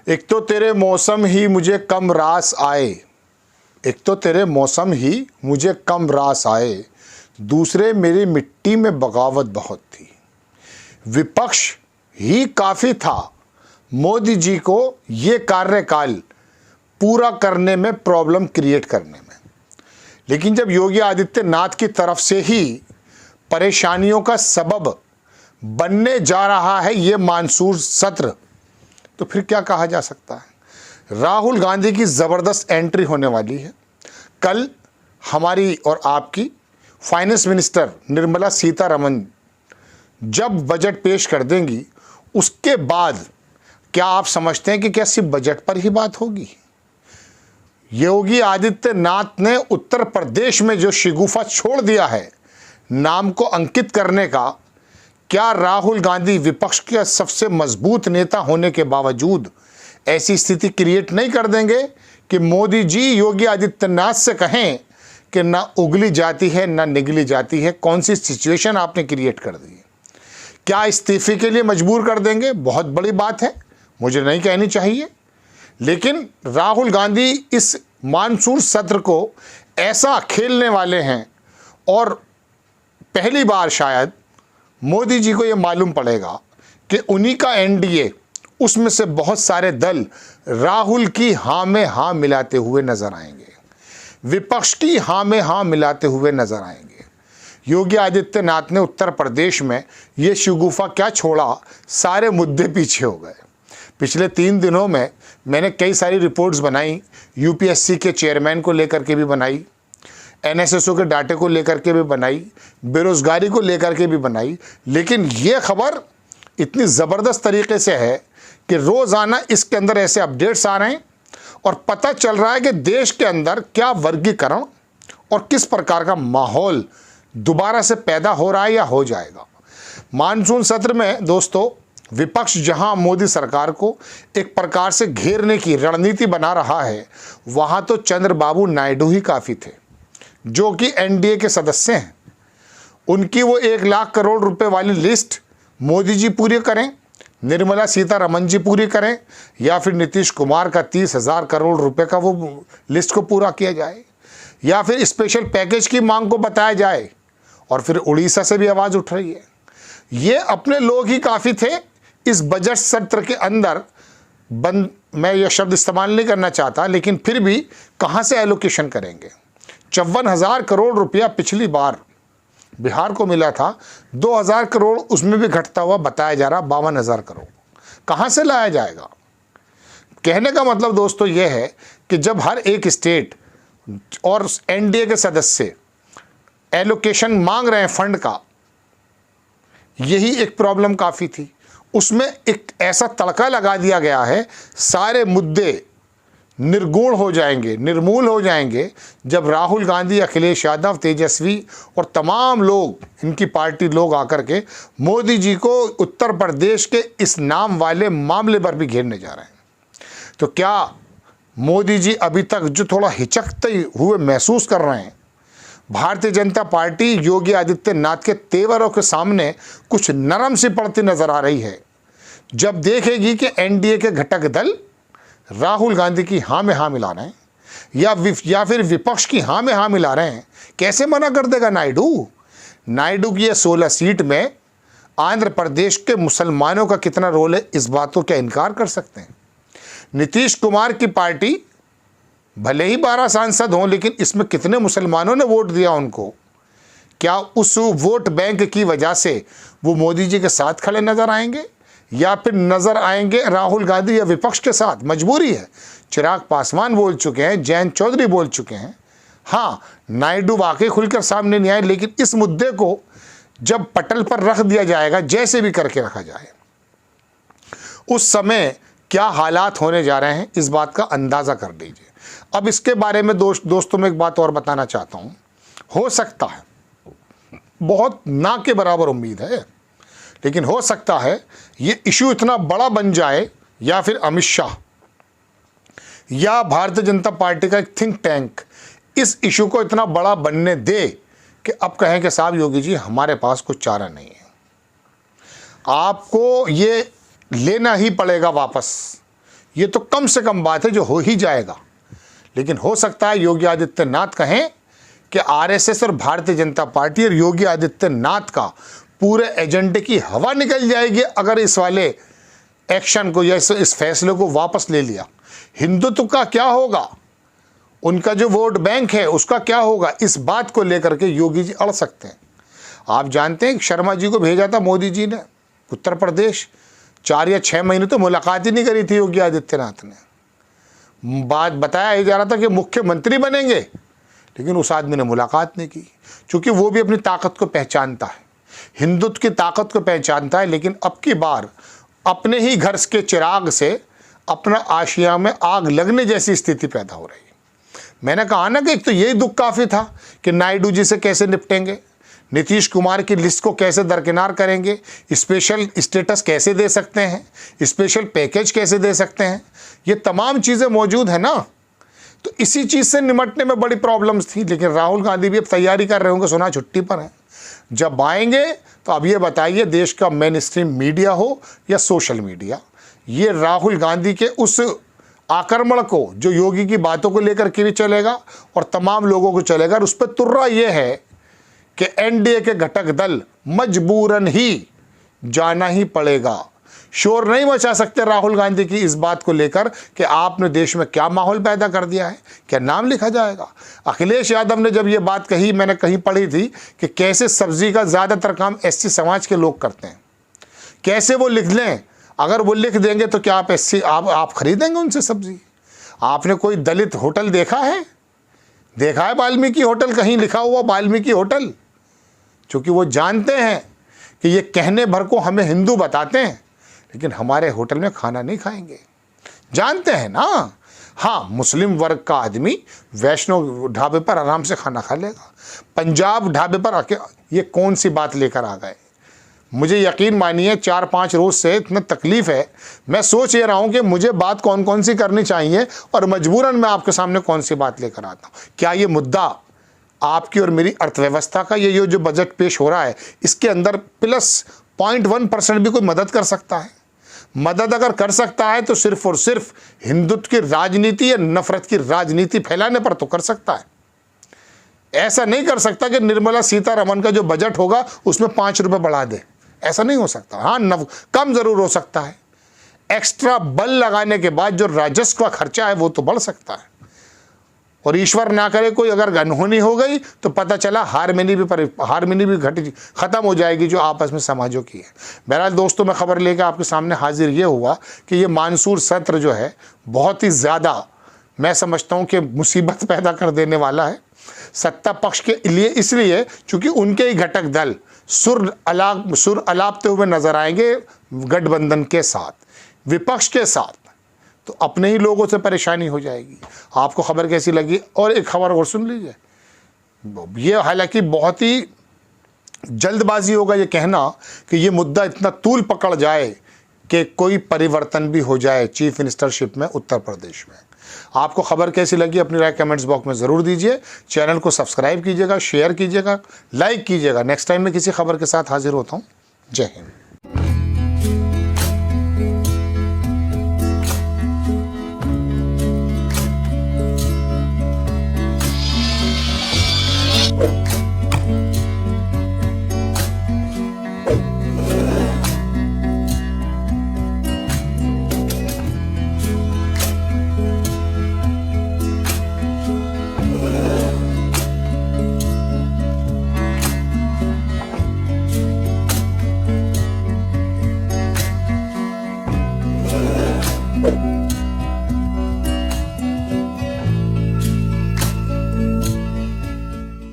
एक तो तेरे मौसम ही मुझे कम रास आए, एक तो तेरे मौसम ही मुझे कम रास आए, दूसरे मेरी मिट्टी में बगावत बहुत थी। विपक्ष ही काफ़ी था मोदी जी को ये कार्यकाल पूरा करने में, प्रॉब्लम क्रिएट करने में। लेकिन जब योगी आदित्यनाथ की तरफ से ही परेशानियों का सबब बनने जा रहा है ये मानसून सत्र, तो फिर क्या कहा जा सकता है। राहुल गांधी की ज़बरदस्त एंट्री होने वाली है। कल हमारी और आपकी फाइनेंस मिनिस्टर निर्मला सीतारमण जब बजट पेश कर देंगी, उसके बाद क्या आप समझते हैं कि क्या सिर्फ बजट पर ही बात होगी। योगी आदित्यनाथ ने उत्तर प्रदेश में जो शिगुफा छोड़ दिया है नाम को अंकित करने का, क्या राहुल गांधी विपक्ष के सबसे मजबूत नेता होने के बावजूद ऐसी स्थिति क्रिएट नहीं कर देंगे कि मोदी जी योगी आदित्यनाथ से कहें कि ना उगली जाती है ना निगली जाती है। कौन सी सिचुएशन आपने क्रिएट कर दी है। क्या इस्तीफे के लिए मजबूर कर देंगे? बहुत बड़ी बात है, मुझे नहीं कहनी चाहिए, लेकिन राहुल गांधी इस मानसून सत्र को ऐसा खेलने वाले हैं और पहली बार शायद मोदी जी को ये मालूम पड़ेगा कि उन्हीं का एनडीए, उसमें से बहुत सारे दल राहुल की हाँ में हाँ मिलाते हुए नजर आएंगे, विपक्ष की हाँ में हाँ मिलाते हुए नजर आएंगे। योगी आदित्यनाथ ने उत्तर प्रदेश में ये शगुफा क्या छोड़ा, सारे मुद्दे पीछे हो गए। पिछले 3 दिनों में मैंने कई सारी रिपोर्ट्स बनाई, यूपीएससी के चेयरमैन को लेकर के भी बनाई, एनएसएसओ के डाटे को लेकर के भी बनाई, बेरोजगारी को लेकर के भी बनाई, लेकिन ये खबर इतनी ज़बरदस्त तरीके से है कि रोज़ाना इसके अंदर ऐसे अपडेट्स आ रहे हैं और पता चल रहा है कि देश के अंदर क्या वर्गीकरण और किस प्रकार का माहौल दोबारा से पैदा हो रहा है या हो जाएगा। मानसून सत्र में दोस्तों विपक्ष जहां मोदी सरकार को एक प्रकार से घेरने की रणनीति बना रहा है, वहां तो चंद्रबाबू नायडू ही काफ़ी थे, जो कि एनडीए के सदस्य हैं। उनकी वो 1 लाख करोड़ रुपए वाली लिस्ट मोदी जी पूरी करें, निर्मला सीतारमण जी पूरी करें, या फिर नीतीश कुमार का 30,000 करोड़ रुपए का वो लिस्ट को पूरा किया जाए, या फिर स्पेशल पैकेज की मांग को बताया जाए। और फिर उड़ीसा से भी आवाज़ उठ रही है। ये अपने लोग ही काफ़ी थे इस बजट सत्र के अंदर। मैं ये शब्द इस्तेमाल नहीं करना चाहता, लेकिन फिर भी कहाँ से एलोकेशन करेंगे। 54,000 करोड़ रुपया पिछली बार बिहार को मिला था, 2,000 करोड़ उसमें भी घटता हुआ बताया जा रहा, 52,000 करोड़ कहाँ से लाया जाएगा। कहने का मतलब दोस्तों ये है कि जब हर एक स्टेट और एनडीए के सदस्य एलोकेशन मांग रहे हैं फंड का, यही एक प्रॉब्लम काफ़ी थी। उसमें एक ऐसा तड़का लगा दिया गया है, सारे मुद्दे निर्गुण हो जाएंगे, निर्मूल हो जाएंगे जब राहुल गांधी, अखिलेश यादव, तेजस्वी और तमाम लोग, इनकी पार्टी लोग आकर के मोदी जी को उत्तर प्रदेश के इस नाम वाले मामले पर भी घेरने जा रहे हैं। तो क्या मोदी जी अभी तक जो थोड़ा हिचकते हुए महसूस कर रहे हैं, भारतीय जनता पार्टी योगी आदित्यनाथ के तेवरों के सामने कुछ नरम सी पड़ती नजर आ रही है। जब देखेगी कि एनडीए के घटक दल राहुल गांधी की हाँ में हाँ मिला रहे हैं या फिर विपक्ष की हाँ में हाँ मिला रहे हैं, कैसे मना कर देगा नायडू। नायडू की ये 16 सीट में आंध्र प्रदेश के मुसलमानों का कितना रोल है, इस बात को क्या इनकार कर सकते हैं। नीतीश कुमार की पार्टी भले ही 12 सांसद हों, लेकिन इसमें कितने मुसलमानों ने वोट दिया उनको। क्या उस वोट बैंक की वजह से वो मोदी जी के साथ खड़े नजर आएंगे या फिर नजर आएंगे राहुल गांधी या विपक्ष के साथ। मजबूरी है। चिराग पासवान बोल चुके हैं, जयंत चौधरी बोल चुके हैं। हाँ, नायडू वाकई खुलकर सामने नहीं आए, लेकिन इस मुद्दे को जब पटल पर रख दिया जाएगा, जैसे भी करके रखा जाए, उस समय क्या हालात होने जा रहे हैं, इस बात का अंदाज़ा कर लीजिए। अब इसके बारे में दोस्तों में एक बात और बताना चाहता हूँ। हो सकता है, बहुत ना के बराबर उम्मीद है, लेकिन हो सकता है ये इशू इतना बड़ा बन जाए, या फिर अमित शाह या भारतीय जनता पार्टी का एक थिंक टैंक इस इशू को इतना बड़ा बनने दे कि अब कहें कि साहब योगी जी हमारे पास कुछ चारा नहीं है, आपको ये लेना ही पड़ेगा वापस, ये तो कम से कम बात है जो हो ही जाएगा। लेकिन हो सकता है योगी आदित्यनाथ कहें कि आरएसएस और भारतीय जनता पार्टी और योगी आदित्यनाथ का पूरे एजेंडे की हवा निकल जाएगी अगर इस वाले एक्शन को या इस फैसले को वापस ले लिया। हिंदुत्व का क्या होगा, उनका जो वोट बैंक है उसका क्या होगा, इस बात को लेकर के योगी जी अड़ सकते हैं। आप जानते हैं कि शर्मा जी को भेजा था मोदी जी ने उत्तर प्रदेश, 4 या 6 महीने तो मुलाकात ही नहीं करी थी योगी आदित्यनाथ ने। बात बताया जा रहा था कि मुख्यमंत्री बनेंगे, लेकिन उस आदमी ने मुलाकात नहीं की, क्योंकि वो भी अपनी ताकत को पहचानता है, हिंदुत्व की ताकत को पहचानता है। लेकिन अब की बार अपने ही घर के चिराग से अपना आशिया में आग लगने जैसी स्थिति पैदा हो रही है। मैंने कहा ना कि एक तो यही दुख काफ़ी था कि नायडू जी से कैसे निपटेंगे, नीतीश कुमार की लिस्ट को कैसे दरकिनार करेंगे, स्पेशल स्टेटस कैसे दे सकते हैं, स्पेशल पैकेज कैसे दे सकते हैं, ये तमाम चीज़ें मौजूद है ना। तो इसी चीज़ से निपटने में बड़ी प्रॉब्लम्स थी। लेकिन राहुल गांधी भी अब तैयारी कर रहे होंगे, सुना छुट्टी पर है, जब आएंगे तो अब ये बताइए देश का मेन स्ट्रीम मीडिया हो या सोशल मीडिया, ये राहुल गांधी के उस आक्रमण को जो योगी की बातों को लेकर के भी चलेगा और तमाम लोगों को चलेगा। और उस पर तुर्रा ये है कि एनडीए के घटक दल मजबूरन ही जाना ही पड़ेगा। शोर नहीं मचा सकते राहुल गांधी की इस बात को लेकर कि आपने देश में क्या माहौल पैदा कर दिया है, क्या नाम लिखा जाएगा। अखिलेश यादव ने जब ये बात कही, मैंने कहीं पढ़ी थी कि कैसे सब्जी का ज़्यादातर काम एससी समाज के लोग करते हैं, कैसे वो लिख लें, अगर वो लिख देंगे तो क्या आप एससी आप खरीदेंगे उनसे सब्जी। आपने कोई दलित होटल देखा है? देखा है वाल्मीकि होटल कहीं लिखा हुआ वाल्मीकि होटल? क्योंकि वो जानते हैं कि ये कहने भर को हमें हिंदू बताते हैं, लेकिन हमारे होटल में खाना नहीं खाएंगे, जानते हैं ना। हाँ, मुस्लिम वर्ग का आदमी वैष्णव ढाबे पर आराम से खाना खा लेगा, पंजाब ढाबे पर आके ये कौन सी बात लेकर आ गए। मुझे यकीन मानिए 4-5 रोज़ से इतना तकलीफ़ है, मैं सोच ये रहा हूँ कि मुझे बात कौन कौन सी करनी चाहिए और मजबूरन मैं आपके सामने कौन सी बात लेकर आता हूँ। क्या ये मुद्दा आपकी और मेरी अर्थव्यवस्था का, ये जो बजट पेश हो रहा है, इसके अंदर प्लस 0.1% भी कोई मदद कर सकता है? मदद अगर कर सकता है तो सिर्फ और सिर्फ हिंदुत्व की राजनीति या नफरत की राजनीति फैलाने पर तो कर सकता है। ऐसा नहीं कर सकता कि निर्मला सीतारमण का जो बजट होगा उसमें 5 रुपये बढ़ा दे, ऐसा नहीं हो सकता। हाँ, कम ज़रूर हो सकता है, एक्स्ट्रा बल लगाने के बाद जो राजस्व का खर्चा है वो तो बढ़ सकता है। और ईश्वर ना करे कोई अगर अनहोनी हो गई तो पता चला हारमोनी भी ख़त्म हो जाएगी जो आपस में समाजों की है। बहरहाल दोस्तों, मैं खबर लेकर आपके सामने हाजिर ये हुआ कि ये मानसून सत्र जो है बहुत ही ज़्यादा, मैं समझता हूँ कि मुसीबत पैदा कर देने वाला है सत्ता पक्ष के लिए, इसलिए चूँकि उनके ही घटक दल सुर अलापते हुए नजर आएंगे गठबंधन के साथ, विपक्ष के साथ, तो अपने ही लोगों से परेशानी हो जाएगी। आपको खबर कैसी लगी? और एक खबर और सुन लीजिए, ये हालांकि बहुत ही जल्दबाजी होगा ये कहना कि ये मुद्दा इतना तूल पकड़ जाए कि कोई परिवर्तन भी हो जाए चीफ मिनिस्टरशिप में उत्तर प्रदेश में। आपको खबर कैसी लगी अपनी राय कमेंट्स बॉक्स में ज़रूर दीजिए। चैनल को सब्सक्राइब कीजिएगा, शेयर कीजिएगा, लाइक कीजिएगा। नेक्स्ट टाइम मैं किसी खबर के साथ हाजिर होता हूँ। जय हिंद।